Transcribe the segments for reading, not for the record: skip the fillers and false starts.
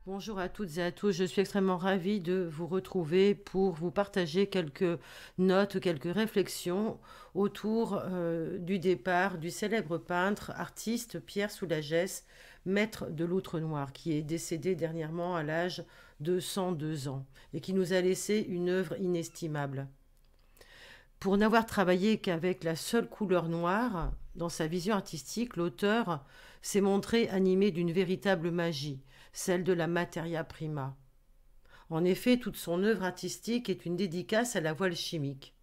Bonjour à toutes et à tous, je suis extrêmement ravie de vous retrouver pour vous partager quelques notes, quelques réflexions autour du départ du célèbre peintre, artiste Pierre Soulages, maître de l'outre noir, qui est décédé dernièrement à l'âge de 102 ans et qui nous a laissé une œuvre inestimable. Pour n'avoir travaillé qu'avec la seule couleur noire, dans sa vision artistique, l'auteur s'est montré animé d'une véritable magie, celle de la materia prima. En effet, toute son œuvre artistique est une dédicace à la voile chimique.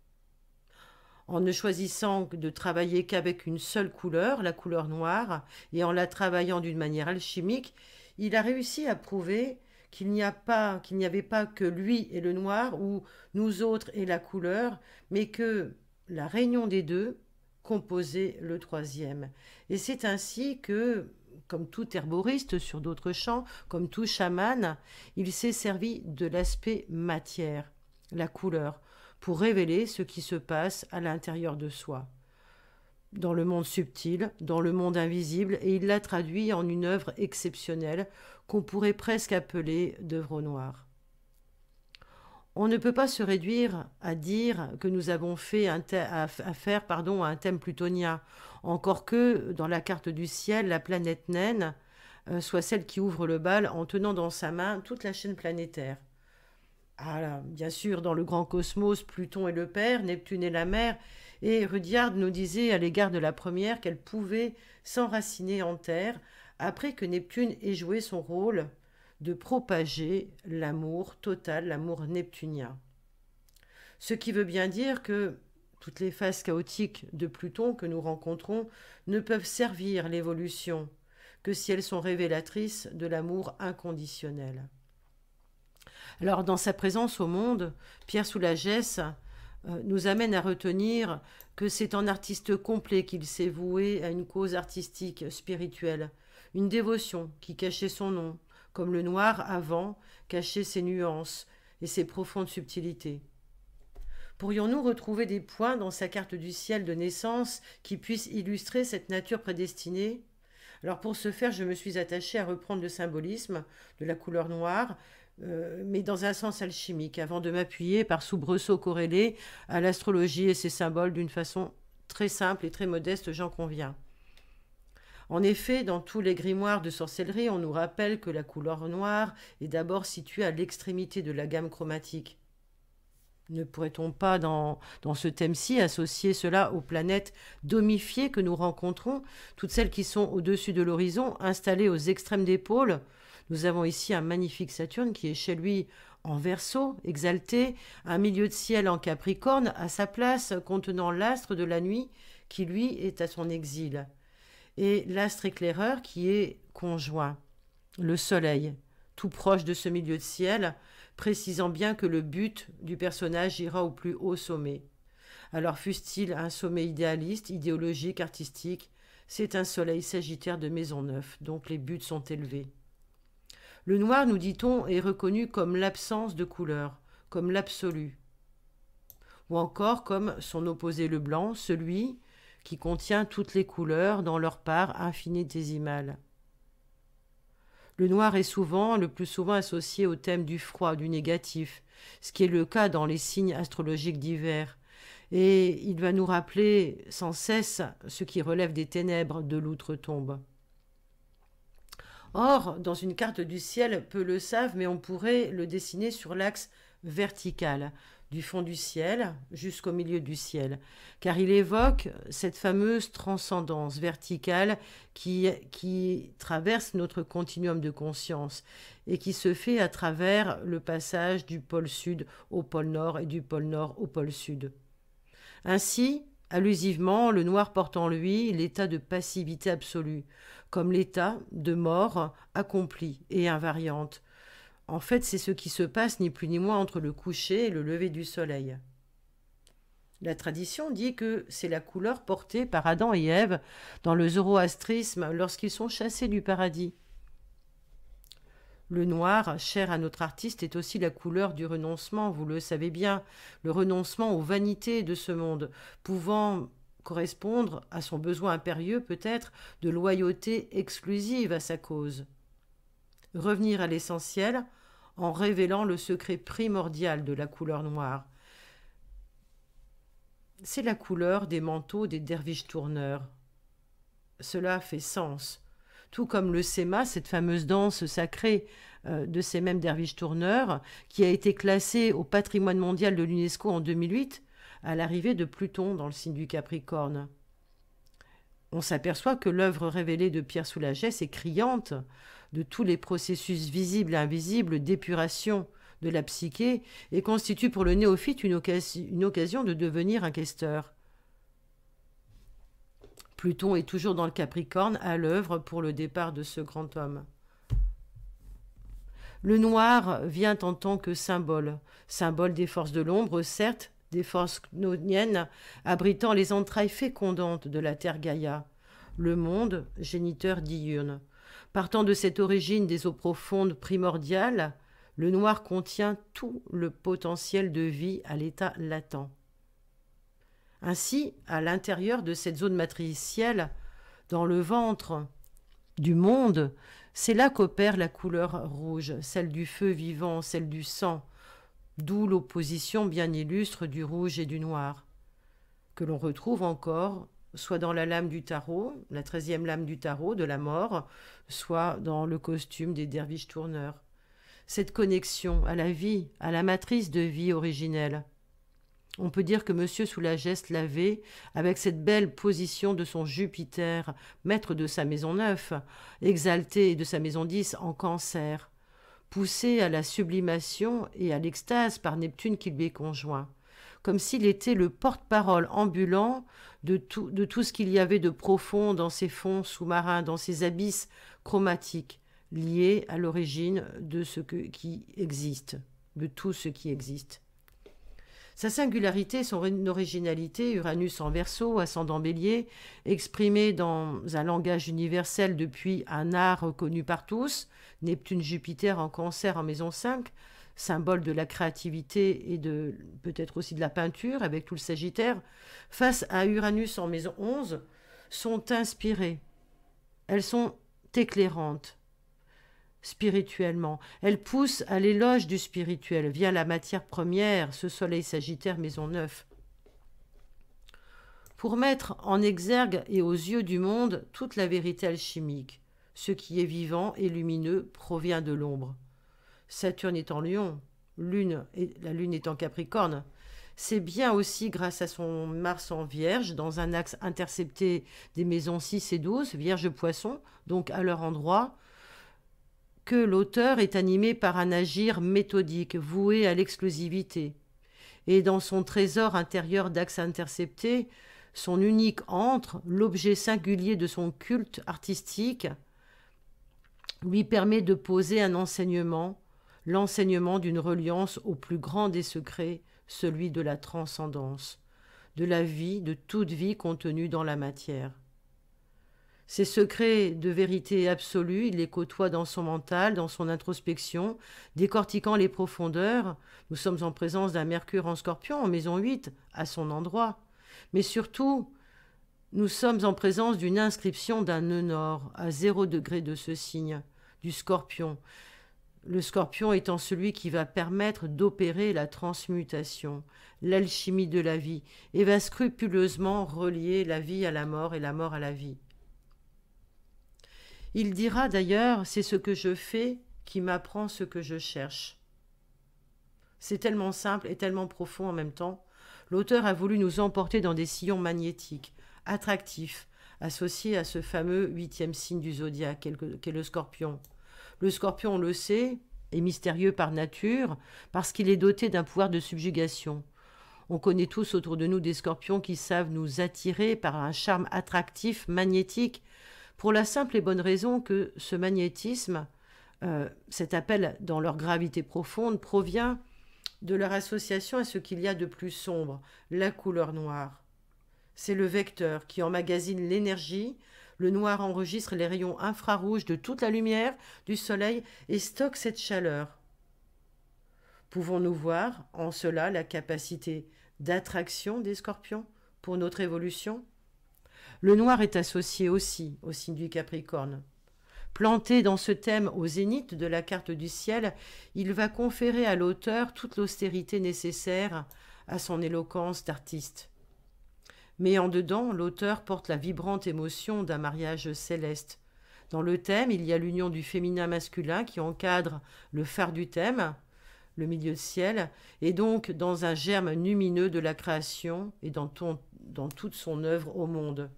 En ne choisissant de travailler qu'avec une seule couleur, la couleur noire, et en la travaillant d'une manière alchimique, il a réussi à prouver qu'il n'y avait pas que lui et le noir, ou nous autres et la couleur, mais que la réunion des deux composait le troisième. Et c'est ainsi que, comme tout herboriste sur d'autres champs, comme tout chaman, il s'est servi de l'aspect matière, la couleur, pour révéler ce qui se passe à l'intérieur de soi, dans le monde subtil, dans le monde invisible, et il l'a traduit en une œuvre exceptionnelle qu'on pourrait presque appeler d'œuvre au noir. On ne peut pas se réduire à dire que nous avons fait affaire à un thème plutonien, encore que dans la carte du ciel, la planète naine soit celle qui ouvre le bal en tenant dans sa main toute la chaîne planétaire. Ah là, bien sûr, dans le grand cosmos, Pluton est le père, Neptune est la mère, et Rudyard nous disait à l'égard de la première qu'elle pouvait s'enraciner en terre après que Neptune ait joué son rôle de propager l'amour total, l'amour neptunien. Ce qui veut bien dire que toutes les phases chaotiques de Pluton que nous rencontrons ne peuvent servir l'évolution que si elles sont révélatrices de l'amour inconditionnel. Alors, dans sa présence au monde, Pierre Soulages nous amène à retenir que c'est en artiste complet qu'il s'est voué à une cause artistique, spirituelle, une dévotion qui cachait son nom, comme le noir avant cachait ses nuances et ses profondes subtilités. Pourrions-nous retrouver des points dans sa carte du ciel de naissance qui puissent illustrer cette nature prédestinée ? Alors pour ce faire, je me suis attachée à reprendre le symbolisme de la couleur noire, mais dans un sens alchimique, avant de m'appuyer par soubresauts corrélés à l'astrologie et ses symboles d'une façon très simple et très modeste, j'en conviens. En effet, dans tous les grimoires de sorcellerie, on nous rappelle que la couleur noire est d'abord située à l'extrémité de la gamme chromatique. Ne pourrait-on pas, dans ce thème-ci, associer cela aux planètes domifiées que nous rencontrons, toutes celles qui sont au-dessus de l'horizon, installées aux extrêmes des pôles ? Nous avons ici un magnifique Saturne qui est chez lui en Verseau, exalté, un milieu de ciel en Capricorne, à sa place, contenant l'astre de la nuit, qui lui est à son exil, et l'astre éclaireur qui est conjoint, le Soleil, tout proche de ce milieu de ciel, précisant bien que le but du personnage ira au plus haut sommet. Alors fût-il un sommet idéaliste, idéologique, artistique, c'est un soleil sagittaire de Maisonneuve, donc les buts sont élevés. Le noir, nous dit-on, est reconnu comme l'absence de couleur, comme l'absolu, ou encore comme son opposé le blanc, celui qui contient toutes les couleurs dans leur part infinitésimale. Le noir est le plus souvent associé au thème du froid, du négatif, ce qui est le cas dans les signes astrologiques divers. Et il va nous rappeler sans cesse ce qui relève des ténèbres de l'outre-tombe. Or, dans une carte du ciel, peu le savent, mais on pourrait le dessiner sur l'axe vertical, du fond du ciel jusqu'au milieu du ciel, car il évoque cette fameuse transcendance verticale qui traverse notre continuum de conscience et qui se fait à travers le passage du pôle sud au pôle nord et du pôle nord au pôle sud. Ainsi, Allusivement, le noir porte en lui l'état de passivité absolue, comme l'état de mort accomplie et invariante. En fait, c'est ce qui se passe ni plus ni moins entre le coucher et le lever du soleil. La tradition dit que c'est la couleur portée par Adam et Ève dans le zoroastrisme lorsqu'ils sont chassés du paradis. Le noir, cher à notre artiste, est aussi la couleur du renoncement, vous le savez bien, le renoncement aux vanités de ce monde, pouvant correspondre à son besoin impérieux peut-être de loyauté exclusive à sa cause. Revenir à l'essentiel en révélant le secret primordial de la couleur noire. C'est la couleur des manteaux des derviches tourneurs. Cela fait sens. Tout comme le Sema, cette fameuse danse sacrée de ces mêmes derviches tourneurs, qui a été classée au patrimoine mondial de l'UNESCO en 2008, à l'arrivée de Pluton dans le signe du Capricorne. On s'aperçoit que l'œuvre révélée de Pierre Soulages est criante de tous les processus visibles et invisibles d'épuration de la psyché et constitue pour le néophyte une occasion de devenir un questeur. Pluton est toujours dans le Capricorne, à l'œuvre pour le départ de ce grand homme. Le noir vient en tant que symbole, symbole des forces de l'ombre, certes, des forces gnoniennes, abritant les entrailles fécondantes de la terre Gaïa, le monde géniteur diurne. Partant de cette origine des eaux profondes primordiales, le noir contient tout le potentiel de vie à l'état latent. Ainsi, à l'intérieur de cette zone matricielle, dans le ventre du monde, c'est là qu'opère la couleur rouge, celle du feu vivant, celle du sang, d'où l'opposition bien illustre du rouge et du noir, que l'on retrouve encore soit dans la lame du tarot, la 13e lame du tarot de la mort, soit dans le costume des derviches tourneurs. Cette connexion à la vie, à la matrice de vie originelle. On peut dire que M. Soulages l'avait avec cette belle position de son Jupiter, maître de sa maison 9, exalté de sa maison 10 en Cancer, poussé à la sublimation et à l'extase par Neptune qui lui est conjoint, comme s'il était le porte-parole ambulant de tout ce qu'il y avait de profond dans ces fonds sous-marins, dans ces abysses chromatiques, liés à l'origine de ce qui existe, de tout ce qui existe. Sa singularité, son originalité, Uranus en Verseau, ascendant Bélier, exprimé dans un langage universel depuis un art reconnu par tous, Neptune-Jupiter en Cancer en maison 5, symbole de la créativité et de peut-être aussi de la peinture avec tout le Sagittaire, face à Uranus en maison 11, sont inspirées. Elles sont éclairantes spirituellement. Elles poussent à l'éloge du spirituel via la matière première, ce soleil Sagittaire maison 9. Pour mettre en exergue et aux yeux du monde toute la vérité alchimique, ce qui est vivant et lumineux provient de l'ombre. Saturne est en Lion, la Lune est en Capricorne. C'est bien aussi grâce à son Mars en Vierge, dans un axe intercepté des maisons 6 et 12, Vierge-Poisson, donc à leur endroit, que l'auteur est animé par un agir méthodique, voué à l'exclusivité. Et dans son trésor intérieur d'axe intercepté, son unique antre, l'objet singulier de son culte artistique, lui permet de poser un enseignement, l'enseignement d'une reliance au plus grand des secrets, celui de la transcendance, de la vie, de toute vie contenue dans la matière. Ces secrets de vérité absolue, il les côtoie dans son mental, dans son introspection, décortiquant les profondeurs. Nous sommes en présence d'un Mercure en Scorpion, en maison 8, à son endroit. Mais surtout, nous sommes en présence d'une inscription d'un nœud nord, à 0 degré de ce signe, du Scorpion. Le Scorpion étant celui qui va permettre d'opérer la transmutation, l'alchimie de la vie, et va scrupuleusement relier la vie à la mort et la mort à la vie. Il dira d'ailleurs, c'est ce que je fais qui m'apprend ce que je cherche. C'est tellement simple et tellement profond en même temps. L'auteur a voulu nous emporter dans des sillons magnétiques, attractifs, associés à ce fameux 8e signe du zodiaque qu'est le Scorpion. Le Scorpion, on le sait, est mystérieux par nature parce qu'il est doté d'un pouvoir de subjugation. On connaît tous autour de nous des scorpions qui savent nous attirer par un charme attractif, magnétique, pour la simple et bonne raison que ce magnétisme, cet appel dans leur gravité profonde, provient de leur association à ce qu'il y a de plus sombre, la couleur noire. C'est le vecteur qui emmagasine l'énergie. Le noir enregistre les rayons infrarouges de toute la lumière du soleil et stocke cette chaleur. Pouvons-nous voir en cela la capacité d'attraction des scorpions pour notre évolution? Le noir est associé aussi au signe du Capricorne. Planté dans ce thème au zénith de la carte du ciel, il va conférer à l'auteur toute l'austérité nécessaire à son éloquence d'artiste. Mais en dedans, l'auteur porte la vibrante émotion d'un mariage céleste. Dans le thème, il y a l'union du féminin masculin qui encadre le phare du thème, le milieu de ciel, et donc dans un germe lumineux de la création et dans toute son œuvre au monde.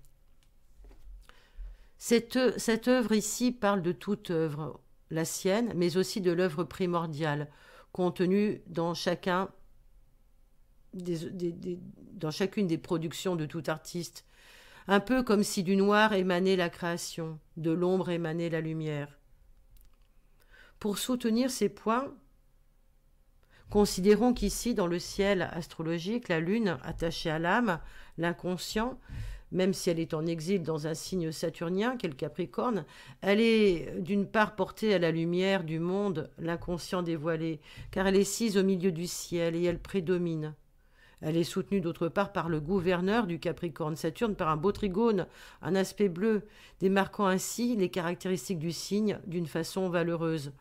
Cette œuvre ici parle de toute œuvre, la sienne, mais aussi de l'œuvre primordiale, contenue dans chacune des productions de tout artiste, un peu comme si du noir émanait la création, de l'ombre émanait la lumière. Pour soutenir ces points, considérons qu'ici, dans le ciel astrologique, la lune, attachée à l'âme, l'inconscient, même si elle est en exil dans un signe saturnien, qu'est le Capricorne, elle est d'une part portée à la lumière du monde, l'inconscient dévoilé, car elle est sise au milieu du ciel et elle prédomine. Elle est soutenue d'autre part par le gouverneur du Capricorne, Saturne, par un beau trigone, un aspect bleu, démarquant ainsi les caractéristiques du signe d'une façon valeureuse.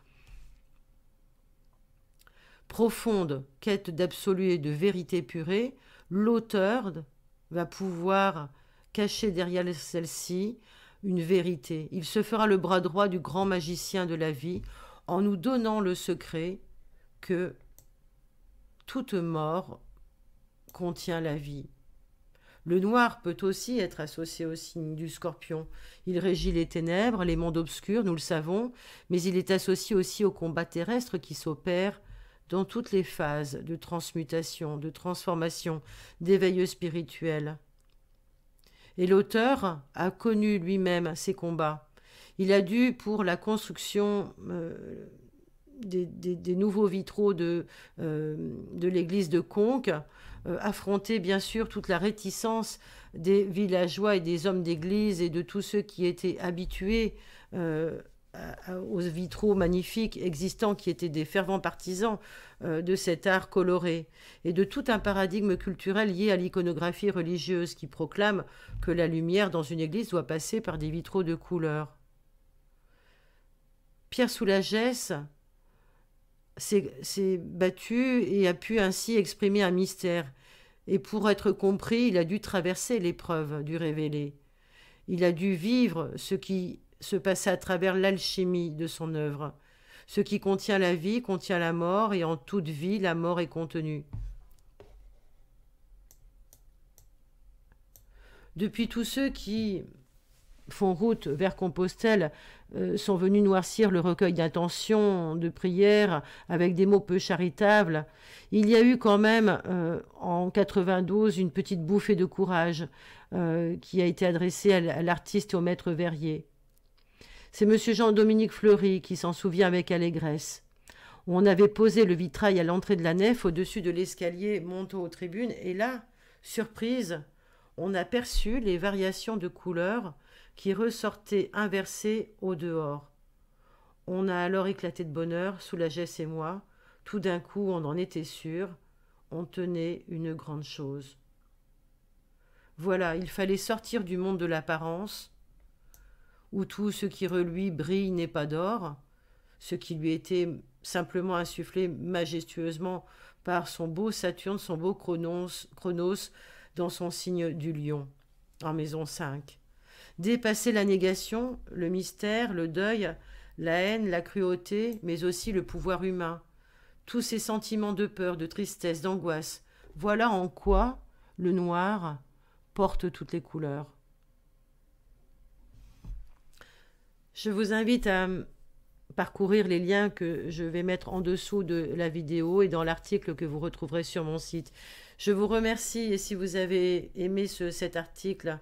Profonde quête d'absolu et de vérité purée, l'auteur va pouvoir cacher derrière celle-ci une vérité. Il se fera le bras droit du grand magicien de la vie en nous donnant le secret que toute mort contient la vie. Le noir peut aussi être associé au signe du Scorpion. Il régit les ténèbres, les mondes obscurs, nous le savons, mais il est associé aussi au combat terrestre qui s'opère dans toutes les phases de transmutation, de transformation, d'éveil spirituel. Et l'auteur a connu lui-même ces combats. Il a dû, pour la construction des nouveaux vitraux de l'église de Conques, affronter bien sûr toute la réticence des villageois et des hommes d'église et de tous ceux qui étaient habitués aux vitraux magnifiques existants, qui étaient des fervents partisans de cet art coloré, et de tout un paradigme culturel lié à l'iconographie religieuse qui proclame que la lumière dans une église doit passer par des vitraux de couleur. Pierre Soulages s'est battu et a pu ainsi exprimer un mystère. Et pour être compris, il a dû traverser l'épreuve du révélé. Il a dû vivre ce qui se passait à travers l'alchimie de son œuvre. Ce qui contient la vie contient la mort, et en toute vie, la mort est contenue. Depuis tous ceux qui font route vers Compostelle sont venus noircir le recueil d'intentions, de prières, avec des mots peu charitables, il y a eu quand même en 92 une petite bouffée de courage qui a été adressée à l'artiste et au maître verrier. C'est M. Jean-Dominique Fleury qui s'en souvient avec allégresse. On avait posé le vitrail à l'entrée de la nef au-dessus de l'escalier montant aux tribunes, et là, surprise, on a perçu les variations de couleurs qui ressortaient inversées au dehors. On a alors éclaté de bonheur, Soulages et moi. Tout d'un coup, on en était sûr, on tenait une grande chose. Voilà, il fallait sortir du monde de l'apparence, où tout ce qui reluit brille n'est pas d'or, ce qui lui était simplement insufflé majestueusement par son beau Saturne, son beau Chronos dans son signe du lion, en maison 5. Dépasser la négation, le mystère, le deuil, la haine, la cruauté, mais aussi le pouvoir humain, tous ces sentiments de peur, de tristesse, d'angoisse, voilà en quoi le noir porte toutes les couleurs. Je vous invite à parcourir les liens que je vais mettre en dessous de la vidéo et dans l'article que vous retrouverez sur mon site. Je vous remercie et si vous avez aimé cet article,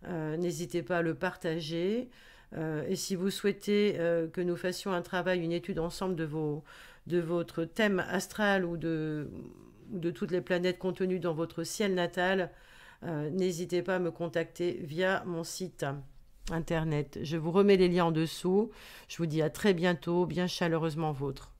n'hésitez pas à le partager. Et si vous souhaitez que nous fassions un travail, une étude ensemble de votre thème astral ou de toutes les planètes contenues dans votre ciel natal, n'hésitez pas à me contacter via mon site internet. Je vous remets les liens en dessous. Je vous dis à très bientôt, bien chaleureusement vôtre.